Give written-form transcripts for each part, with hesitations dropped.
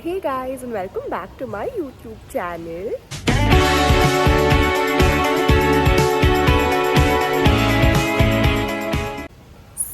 Hey guys, and welcome back to my YouTube channel.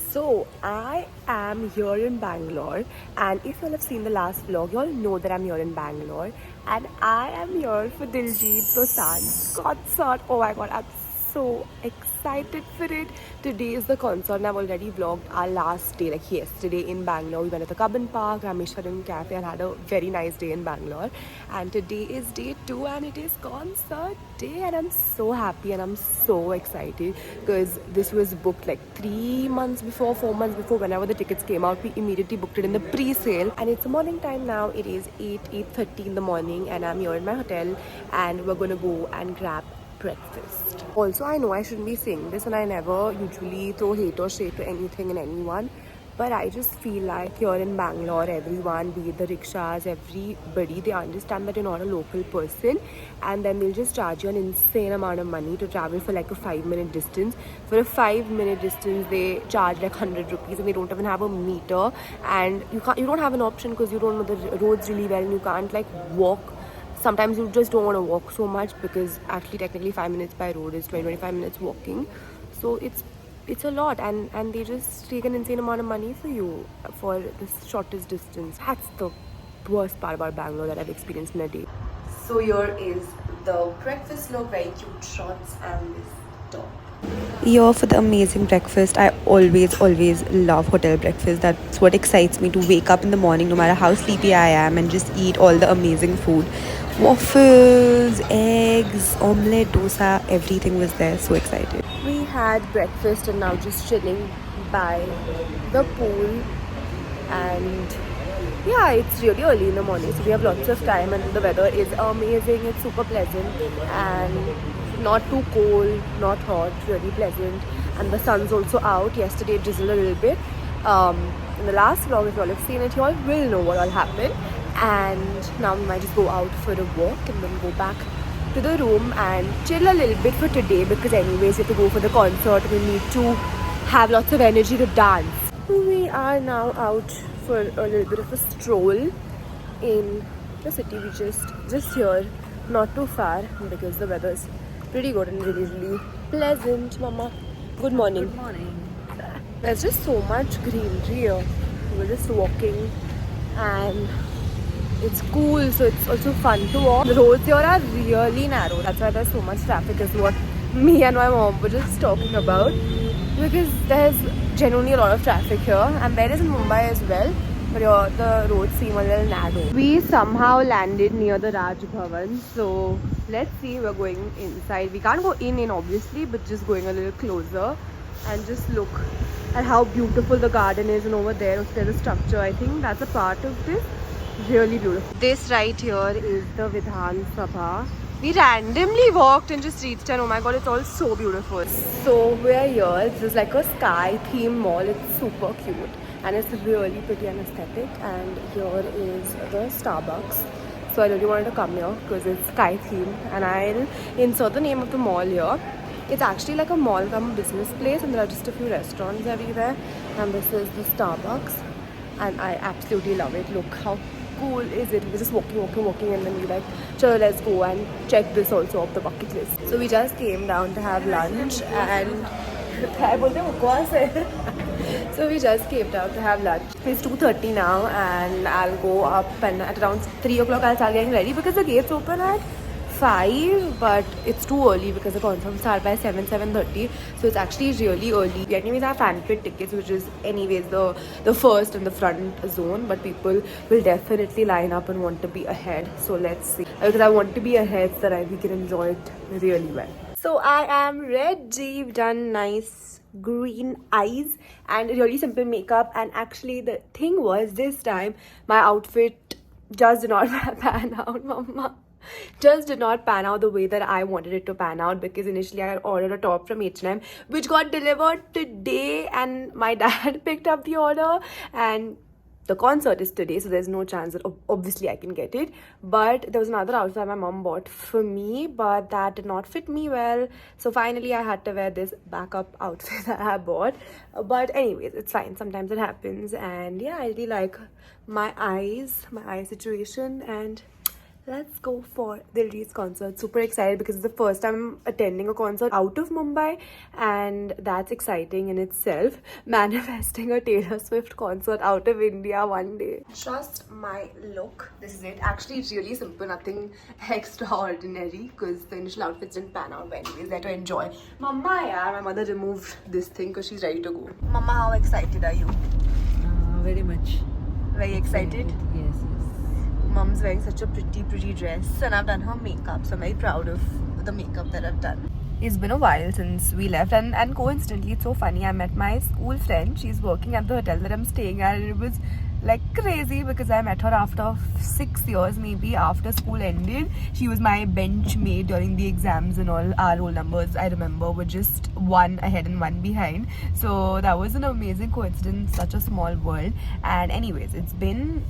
So I am here in Bangalore, and if you all have seen the last vlog, you all know that I'm here in Bangalore, and I am here for Diljit Dosanjh's concert. Oh my god, I'm so excited for it. Today is the concert, and I've already vlogged our last day, like yesterday in Bangalore. We went to the Cubbon Park, Rameshwaram Cafe, and had a very nice day in Bangalore. And today is day 2, and it is concert day, and I'm so happy and I'm so excited because this was booked like 3 months before, 4 months before. Whenever the tickets came out, we immediately booked it in the pre-sale, and it's morning time now. It is 8:30 in the morning, and I'm here in my hotel, and we're gonna go and grab breakfast. Also, I know I shouldn't be saying this, and I never usually throw hate or shade to anything and anyone, but I just feel like here in Bangalore, everyone, be it the rickshaws, everybody, they understand that you're not a local person, and then they'll just charge you an insane amount of money to travel for like a 5-minute distance. For a 5-minute distance, they charge like 100 rupees, and they don't even have a meter, and you don't have an option because you don't know the roads really well, and you can't like walk. Sometimes you just don't want to walk so much because actually technically 5 minutes by road is 25 minutes walking. So it's a lot, and they just take an insane amount of money for you for the shortest distance. That's the worst part about Bangalore that I've experienced in a day. So here is the breakfast look, very cute shots, and this top. Here for the amazing breakfast. I always love hotel breakfast. That's what excites me, to wake up in the morning no matter how sleepy I am and just eat all the amazing food. Waffles, eggs, omelette, dosa, everything was there. So excited. We had breakfast and now just chilling by the pool, and yeah, it's really early in the morning, so we have lots of time, and the weather is amazing. It's super pleasant and not too cold, not hot, really pleasant, and the sun's also out. Yesterday it drizzled a little bit. In the last vlog, if you all have seen it, you all will know what all happened. And now we might just go out for a walk and then go back to the room and chill a little bit for today, because anyways we have to go for the concert. We need to have lots of energy to dance. We are now out for a little bit of a stroll in the city. We just here, not too far, because the weather's pretty good and really pleasant. Mama, good morning. Good morning. There's just so much greenery here. We're just walking, and it's cool, so it's also fun to walk. The roads here are really narrow. That's why there's so much traffic, is what me and my mom were just talking about, because there's genuinely a lot of traffic here, and there is in Mumbai as well, but here the roads seem a little narrow. We somehow landed near the Raj Bhavan, so let's see. We're going inside. We can't go in obviously, but just going a little closer and just look at how beautiful the garden is. And over there's a structure. I think that's a part of this. Really beautiful. This right here is the Vidhan Sabha. We randomly walked and just reached, and oh my god, it's all so beautiful. So we're here. This is like a sky theme mall. It's super cute and it's really pretty and aesthetic. And here is the Starbucks. So I really wanted to come here because it's sky theme, and I'll insert the name of the mall here. It's actually like a mall come business place, and there are just a few restaurants everywhere, and this is the Starbucks, and I absolutely love it. Look how cool is it. We're just walking, and then we like, sure, let's go and check this also off the bucket list. So we just came down to have lunch, and so we just came down to have lunch. It's 2:30 now, and I'll go up, and at around 3 o'clock I'll start getting ready because the gates open at 5, but it's too early because the concert starts by 7:30, so it's actually really early. We anyways have fan fit tickets, which is anyways the first in the front zone, but people will definitely line up and want to be ahead. So let's see, because I want to be ahead so that we can enjoy it really well. So I am ready. We've done nice green eyes and really simple makeup, and actually the thing was, this time my outfit just did not pan out, mama. Just did not pan out the way that I wanted it to pan out, because initially I ordered a top from H&M which got delivered today, and my dad picked up the order, and the concert is today, so there's no chance that obviously I can get it. But there was another outfit that my mom bought for me, but that did not fit me well. So finally I had to wear this backup outfit that I bought. But anyways, it's fine. Sometimes it happens. And yeah, I really like my eye situation. And let's go for Diljit's concert. Super excited because it's the first time I'm attending a concert out of Mumbai, and that's exciting in itself. Manifesting a Taylor Swift concert out of India one day. Just my look. This is it. Actually, it's really simple, nothing extraordinary because the initial outfits didn't pan out. But anyways, there to enjoy. Mama, yeah, my mother removed this thing because she's ready to go. Mama, how excited are you? Very much. Very excited? Yes. Mum's wearing such a pretty dress, and I've done her makeup, so I'm very proud of the makeup that I've done. It's been a while since we left, and coincidentally, it's so funny, I met my school friend. She's working at the hotel that I'm staying at, and it was like crazy because I met her after 6 years, maybe after school ended. She was my bench mate during the exams, and all our roll numbers, I remember, were just one ahead and one behind. So that was an amazing coincidence, such a small world. And anyways, it's been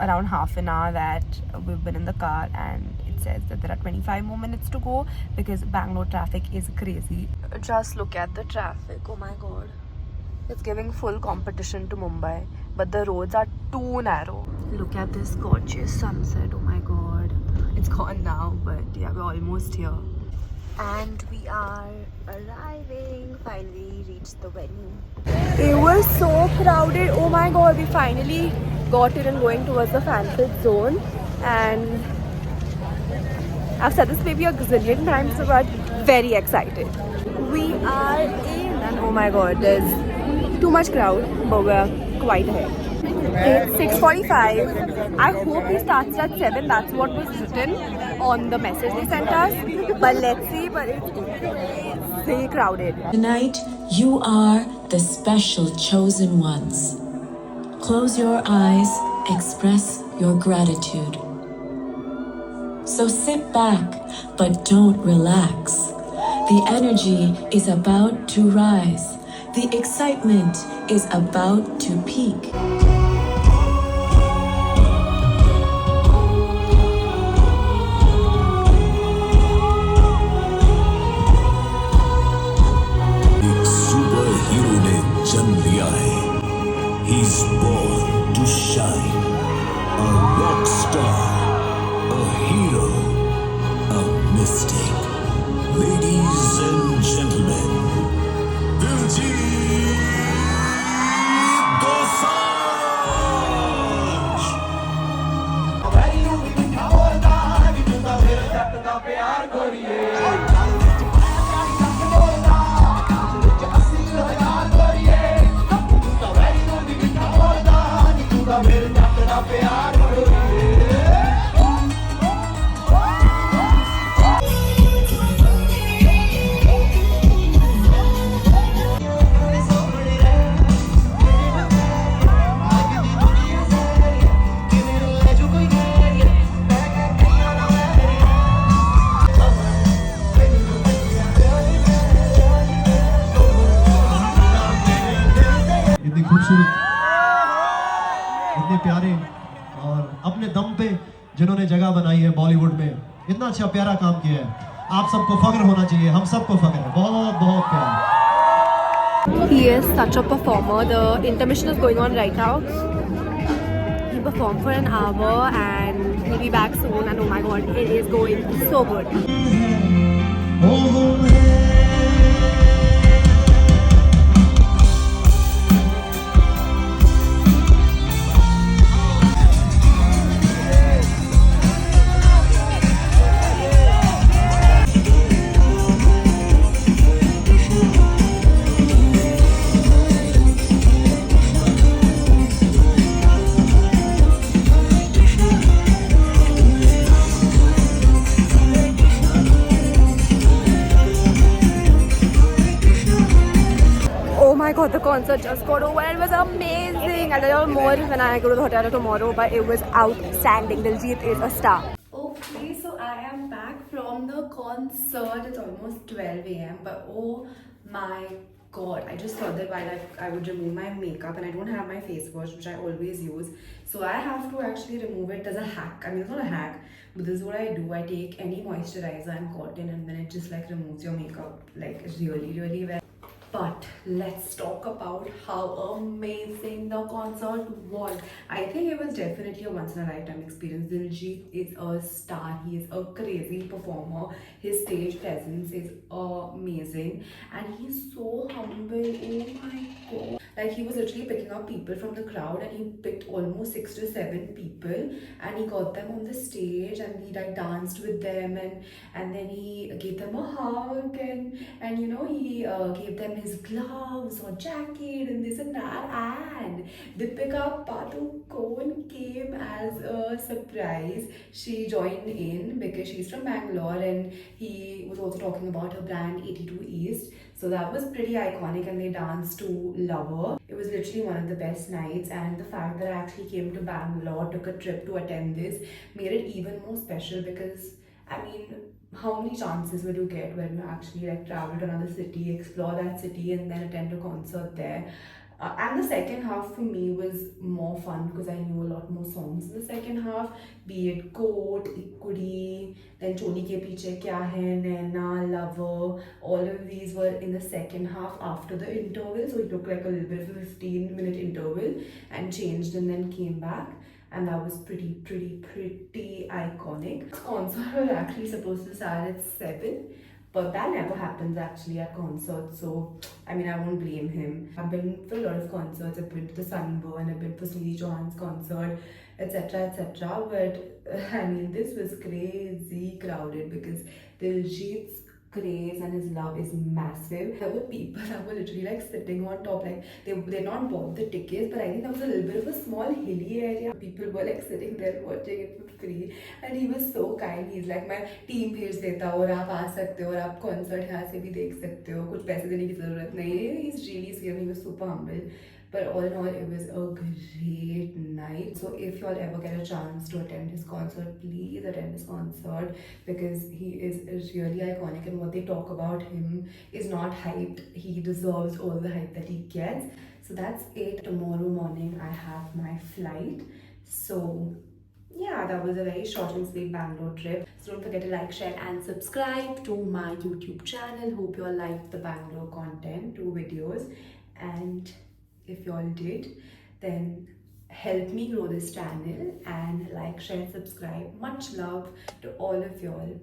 around half an hour that we've been in the car, and it says that there are 25 more minutes to go because Bangalore traffic is crazy. Just look at the traffic. Oh my god, it's giving full competition to Mumbai, but the roads are too narrow. Look at this gorgeous sunset. Oh my god, it's gone now, but yeah, we're almost here. And we are arriving. Finally reached the venue. It was so crowded. Oh my god, we finally got it and going towards the fan-fit zone. And I've said this maybe a gazillion times, but very excited. We are in, and oh my god, there's too much crowd, but we're quite ahead. It's 6:45. I hope he starts at 7. That's what was written on the message they sent us. But let's see. But it's very crowded. Tonight, you are the special chosen ones. Close your eyes, express your gratitude. So sit back, but don't relax. The energy is about to rise. The excitement is about to peak. He's born to shine. A rock star, a hero, a mystic. Ladies and gentlemen, Diljit Dosanjh. इतने प्यारे और अपने दम पे जिन्होंने जगह बनाई है बॉलीवुड में, इतना अच्छा प्यारा काम किया है। आप सबको फख्र होना चाहिए, हम सबको फख्र है। बहुत बहुत प्यारा। He is such a performer. The intermission is going on right now. He performed for an hour and he'll be back soon, and oh my god, it is going so good. I got the concert just got over. It was amazing. I'll tell you more when I go to the hotel tomorrow, but it was outstanding. Diljit is a star. Okay, so I am back from the concert. It's almost 12 a.m. But oh my god, I just thought that while I would remove my makeup, and I don't have my face wash, which I always use. So I have to actually remove it as a hack. I mean, it's not a hack, but this is what I do. I take any moisturizer and cotton, and then it just like removes your makeup like really, really well. But let's talk about how amazing the concert was. I think it was definitely a once in a lifetime experience. Diljit is a star. He is a crazy performer. His stage presence is amazing, and he's so humble. Oh my god. Like, he was literally picking up people from the crowd, and he picked almost 6 to 7 people, and he got them on the stage, and he like danced with them, and then he gave them a hug, and you know, he gave them his gloves or jacket and this and that. And Deepika Padukone came as a surprise. She joined in because she's from Bangalore, and he was also talking about her brand 82 East. So that was pretty iconic, and they danced to Lover. It was literally one of the best nights, and the fact that I actually came to Bangalore, took a trip to attend this, made it even more special because, I mean, how many chances would you get when you actually like travel to another city, explore that city, and then attend a concert there? And the second half for me was more fun because I knew a lot more songs in the second half, be it Coat, Ikkudi, then Choli Ke Piche Kya Hai, Naina, Lover. All of these were in the second half after the interval, so it took like a little bit of a 15-minute interval and changed and then came back. And that was pretty iconic. This concert was actually supposed to start at 7, but that never happens actually at concerts, so I mean, I won't blame him. I've been for a lot of concerts. I've been to the Sunburn, I've been for Celine John's concert, etc, etc, but I mean, this was crazy crowded because Diljit's craze and his love is massive. There were people that were literally like sitting on top, like they not bought the tickets, but I think that was a little bit of a small hilly area. People were like sitting there watching it for free, and he was so kind. He's like, मैं team भेज देता हूँ और आप आ सकते हो और आप कॉन्सर्ट यहाँ से भी देख सकते हो, कुछ पैसे देने की जरूरत नहीं है. He's really sweet. He was super humble. But all in all, it was a great night. So if you all ever get a chance to attend his concert, please attend his concert because he is really iconic, and what they talk about him is not hyped. He deserves all the hype that he gets. So that's it. Tomorrow morning I have my flight. So yeah, that was a very short and sweet Bangalore trip. So don't forget to like, share and subscribe to my YouTube channel. Hope you all liked the Bangalore content, 2 videos. And if you all did, then help me grow this channel and like, share, subscribe. Much love to all of y'all.